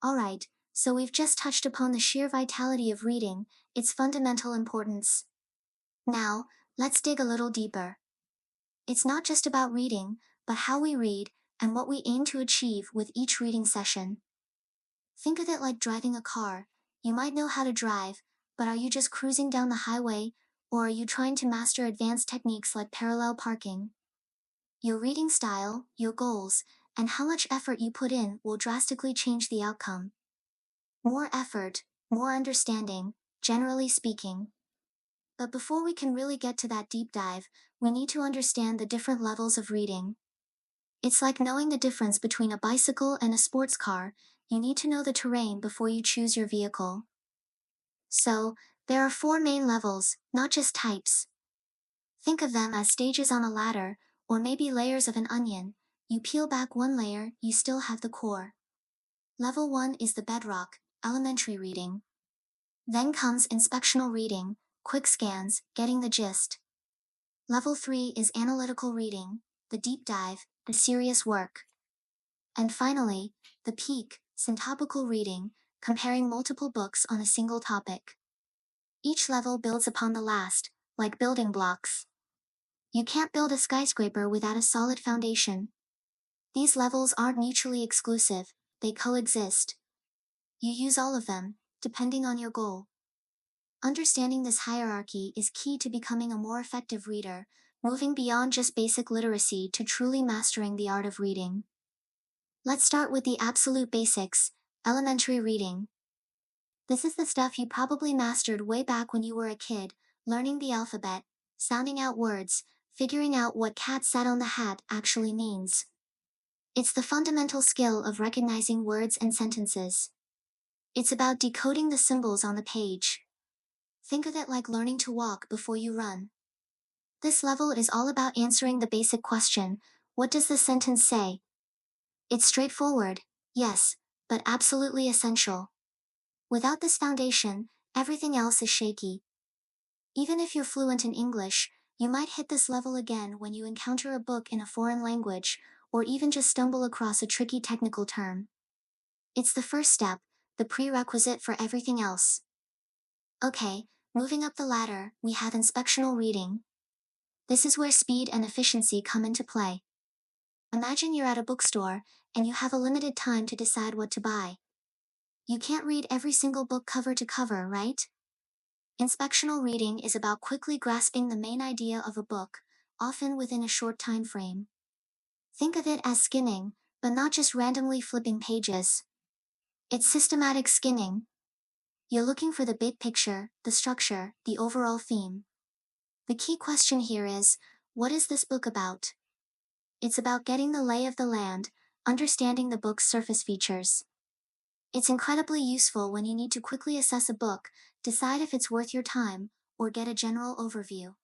Alright, so we've just touched upon the sheer vitality of reading, its fundamental importance. Now, let's dig a little deeper. It's not just about reading, but how we read, and what we aim to achieve with each reading session. Think of it like driving a car. You might know how to drive, but are you just cruising down the highway, or are you trying to master advanced techniques like parallel parking? Your reading style, your goals, and how much effort you put in will drastically change the outcome. More effort, more understanding, generally speaking. But before we can really get to that deep dive, we need to understand the different levels of reading. It's like knowing the difference between a bicycle and a sports car. You need to know the terrain before you choose your vehicle. So, there are four main levels, not just types. Think of them as stages on a ladder, or maybe layers of an onion. You peel back one layer, you still have the core. Level 1 is the bedrock, elementary reading. Then comes inspectional reading, quick scans, getting the gist. Level 3 is analytical reading, the deep dive, the serious work. And finally, the peak, syntopical reading, comparing multiple books on a single topic. Each level builds upon the last, like building blocks. You can't build a skyscraper without a solid foundation. These levels aren't mutually exclusive, they coexist. You use all of them, depending on your goal. Understanding this hierarchy is key to becoming a more effective reader, moving beyond just basic literacy to truly mastering the art of reading. Let's start with the absolute basics, elementary reading. This is the stuff you probably mastered way back when you were a kid, learning the alphabet, sounding out words, figuring out what cat sat on the hat actually means. It's the fundamental skill of recognizing words and sentences. It's about decoding the symbols on the page. Think of it like learning to walk before you run. This level is all about answering the basic question, what does the sentence say? It's straightforward, yes, but absolutely essential. Without this foundation, everything else is shaky. Even if you're fluent in English, you might hit this level again when you encounter a book in a foreign language, or even just stumble across a tricky technical term. It's the first step, the prerequisite for everything else. Okay, moving up the ladder, we have inspectional reading. This is where speed and efficiency come into play. Imagine you're at a bookstore, and you have a limited time to decide what to buy. You can't read every single book cover to cover, right? Inspectional reading is about quickly grasping the main idea of a book, often within a short time frame. Think of it as skimming, but not just randomly flipping pages. It's systematic skimming. You're looking for the big picture, the structure, the overall theme. The key question here is, what is this book about? It's about getting the lay of the land, understanding the book's surface features. It's incredibly useful when you need to quickly assess a book, decide if it's worth your time, or get a general overview.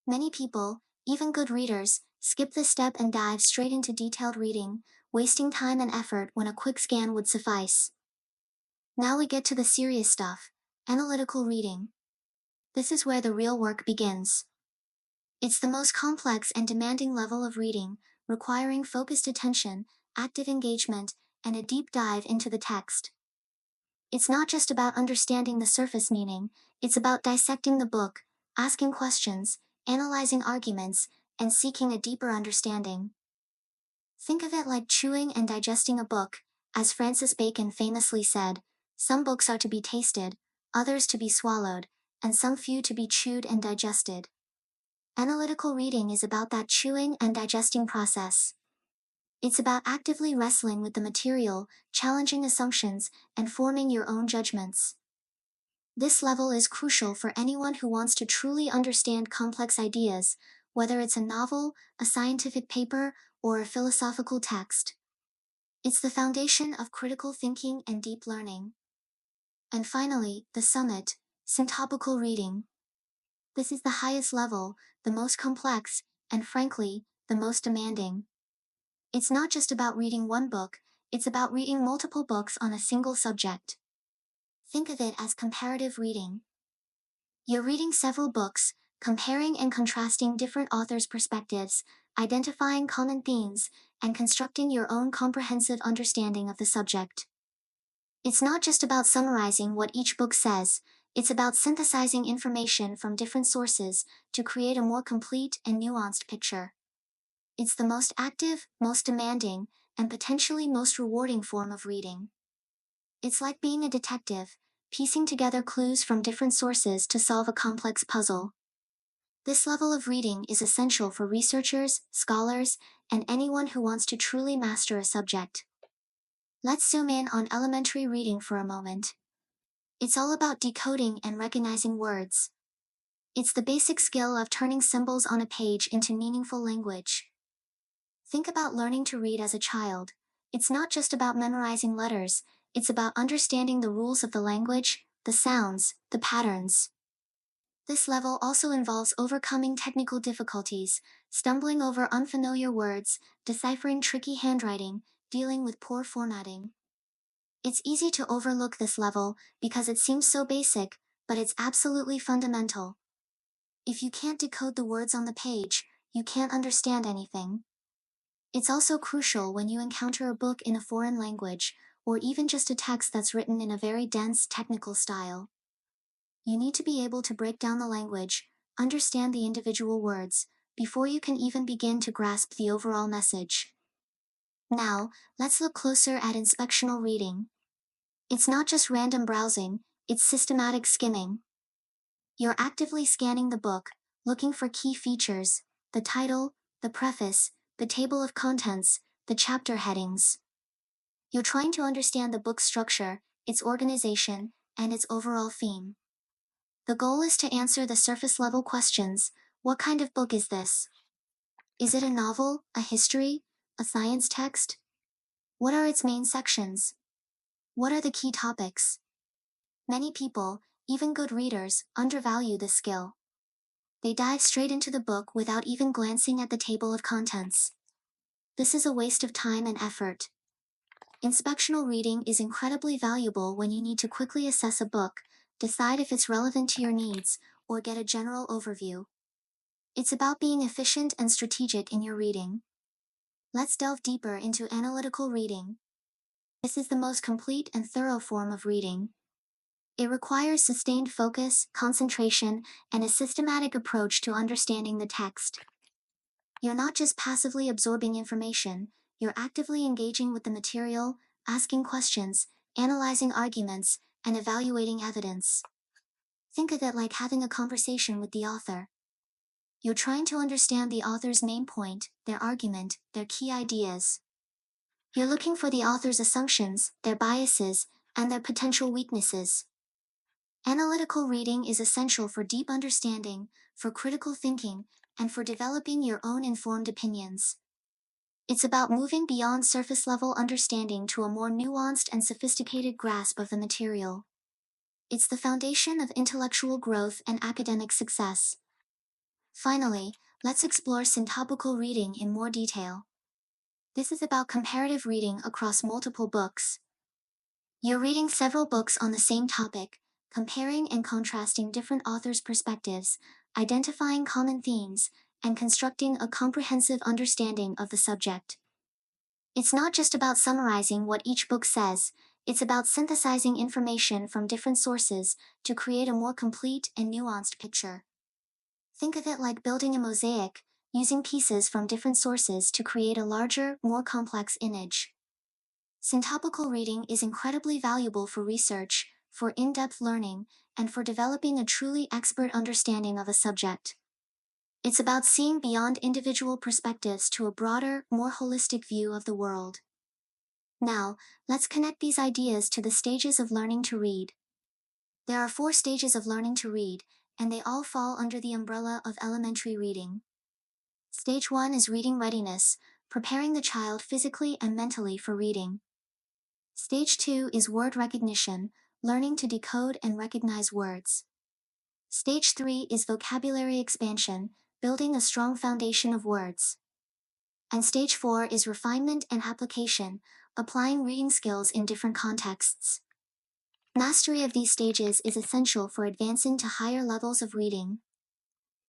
Many people, even good readers, skip this step and dive straight into detailed reading, wasting time and effort when a quick scan would suffice. Now we get to the serious stuff, analytical reading. This is where the real work begins. It's the most complex and demanding level of reading, requiring focused attention, active engagement, and a deep dive into the text. It's not just about understanding the surface meaning, it's about dissecting the book, asking questions, analyzing arguments, and seeking a deeper understanding. Think of it like chewing and digesting a book. As Francis Bacon famously said, some books are to be tasted, others to be swallowed, and some few to be chewed and digested. Analytical reading is about that chewing and digesting process. It's about actively wrestling with the material, challenging assumptions, and forming your own judgments. This level is crucial for anyone who wants to truly understand complex ideas, whether it's a novel, a scientific paper, or a philosophical text. It's the foundation of critical thinking and deep learning. And finally, the summit, syntopical reading. This is the highest level, the most complex, and frankly, the most demanding. It's not just about reading one book, it's about reading multiple books on a single subject. Think of it as comparative reading. You're reading several books, comparing and contrasting different authors' perspectives, identifying common themes, and constructing your own comprehensive understanding of the subject. It's not just about summarizing what each book says, it's about synthesizing information from different sources to create a more complete and nuanced picture. It's the most active, most demanding, and potentially most rewarding form of reading. It's like being a detective, piecing together clues from different sources to solve a complex puzzle. This level of reading is essential for researchers, scholars, and anyone who wants to truly master a subject. Let's zoom in on elementary reading for a moment. It's all about decoding and recognizing words. It's the basic skill of turning symbols on a page into meaningful language. Think about learning to read as a child. It's not just about memorizing letters, it's about understanding the rules of the language, the sounds, the patterns. This level also involves overcoming technical difficulties, stumbling over unfamiliar words, deciphering tricky handwriting, dealing with poor formatting. It's easy to overlook this level because it seems so basic, but it's absolutely fundamental. If you can't decode the words on the page, you can't understand anything. It's also crucial when you encounter a book in a foreign language, or even just a text that's written in a very dense, technical style. You need to be able to break down the language, understand the individual words, before you can even begin to grasp the overall message. Now, let's look closer at inspectional reading. It's not just random browsing, it's systematic skimming. You're actively scanning the book, looking for key features, the title, the preface, the table of contents, the chapter headings. You're trying to understand the book's structure, its organization, and its overall theme. The goal is to answer the surface-level questions. What kind of book is this? Is it a novel, a history, a science text? What are its main sections? What are the key topics? Many people, even good readers, undervalue this skill. They dive straight into the book without even glancing at the table of contents. This is a waste of time and effort. Inspectional reading is incredibly valuable when you need to quickly assess a book, decide if it's relevant to your needs, or get a general overview. It's about being efficient and strategic in your reading. Let's delve deeper into analytical reading. This is the most complete and thorough form of reading. It requires sustained focus, concentration, and a systematic approach to understanding the text. You're not just passively absorbing information, you're actively engaging with the material, asking questions, analyzing arguments, and evaluating evidence. Think of it like having a conversation with the author. You're trying to understand the author's main point, their argument, their key ideas. You're looking for the author's assumptions, their biases, and their potential weaknesses. Analytical reading is essential for deep understanding, for critical thinking, and for developing your own informed opinions. It's about moving beyond surface-level understanding to a more nuanced and sophisticated grasp of the material. It's the foundation of intellectual growth and academic success. Finally, let's explore syntopical reading in more detail. This is about comparative reading across multiple books. You're reading several books on the same topic, comparing and contrasting different authors' perspectives, identifying common themes, and constructing a comprehensive understanding of the subject. It's not just about summarizing what each book says, it's about synthesizing information from different sources to create a more complete and nuanced picture. Think of it like building a mosaic, using pieces from different sources to create a larger, more complex image. Syntopical reading is incredibly valuable for research, for in-depth learning, and for developing a truly expert understanding of a subject. It's about seeing beyond individual perspectives to a broader, more holistic view of the world. Now, let's connect these ideas to the stages of learning to read. There are 4 stages of learning to read, and they all fall under the umbrella of elementary reading. Stage 1 is reading readiness, preparing the child physically and mentally for reading. Stage 2 is word recognition, learning to decode and recognize words. Stage 3 is vocabulary expansion, building a strong foundation of words. And stage 4 is refinement and application, applying reading skills in different contexts. Mastery of these stages is essential for advancing to higher levels of reading.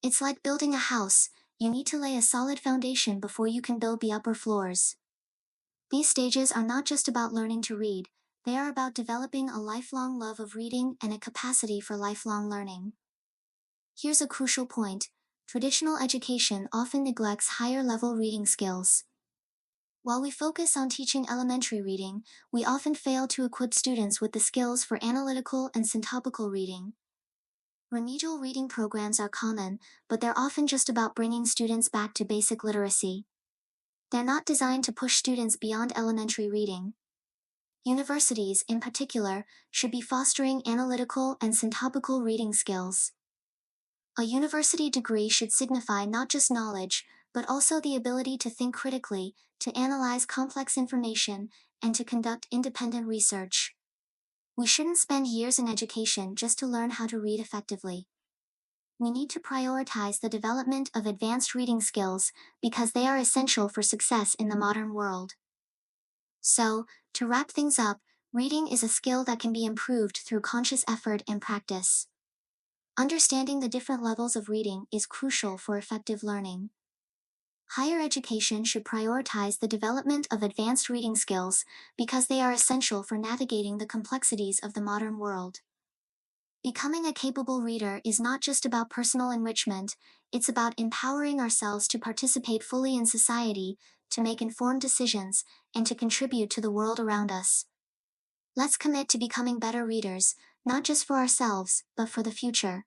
It's like building a house, you need to lay a solid foundation before you can build the upper floors. These stages are not just about learning to read, They are about developing a lifelong love of reading and a capacity for lifelong learning. Here's a crucial point. Traditional education often neglects higher level reading skills. While we focus on teaching elementary reading, we often fail to equip students with the skills for analytical and syntopical reading. Remedial reading programs are common, but they're often just about bringing students back to basic literacy. They're not designed to push students beyond elementary reading. Universities, in particular, should be fostering analytical and syntopical reading skills. A university degree should signify not just knowledge, but also the ability to think critically, to analyze complex information, and to conduct independent research. We shouldn't spend years in education just to learn how to read effectively. We need to prioritize the development of advanced reading skills because they are essential for success in the modern world. So, to wrap things up, reading is a skill that can be improved through conscious effort and practice. Understanding the different levels of reading is crucial for effective learning. Higher education should prioritize the development of advanced reading skills because they are essential for navigating the complexities of the modern world. Becoming a capable reader is not just about personal enrichment, it's about empowering ourselves to participate fully in society, to make informed decisions, and to contribute to the world around us. Let's commit to becoming better readers, not just for ourselves, but for the future.